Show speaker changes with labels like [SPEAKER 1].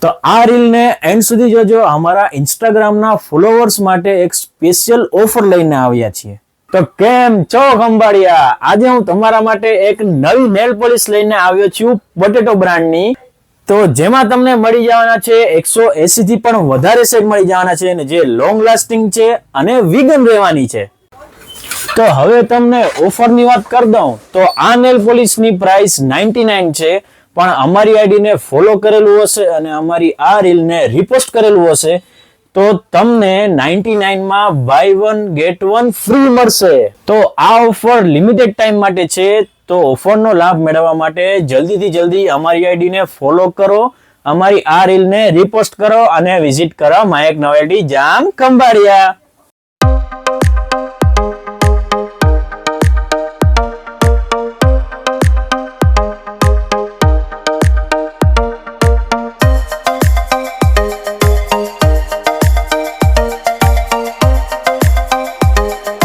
[SPEAKER 1] તો આ રીલ ને એન્ડ સુધી જોજો. અમારા ઇન્સ્ટાગ્રામના ફોલોવર્સ માટે એક સ્પેશિયલ ઓફર લઈને આવ્યા છીએ. તો કેમ છો ખંભાળિયા? આજે હું તમારા માટે એક નવી નેલ પોલિશ લઈને આવ્યો છું પોટેટો બ્રાન્ડની. તો જેમાં તમને મળી જવાના છે 180 થી પણ વધારે શેડ મળી જવાના છે અને જે લોંગ લાસ્ટિંગ છે અને વીગન રહેવાની છે. તો હવે તમને ઓફરની વાત કરી દઉં તો આ નેલ પોલિશની પ્રાઇસ 99 છે, પણ અમારી આઈડીને ફોલો કરેલું હશે અને અમારી આ રીલને રિપોસ્ટ કરેલું હશે તો તમને 99 માં બાય 1 ગેટ 1 ફ્રી મળશે. તો આ ઓફર લિમિટેડ ટાઈમ માટે છે. તો ઓફરનો લાભ મેળવવા માટે જલ્દીથી જલ્દી અમારી આઈડીને ફોલો કરો, અમારી આ રીલને રિપોસ્ટ કરો અને વિઝિટ કરો માયક નોવેલ્ટી જામ ખંભાળિયા.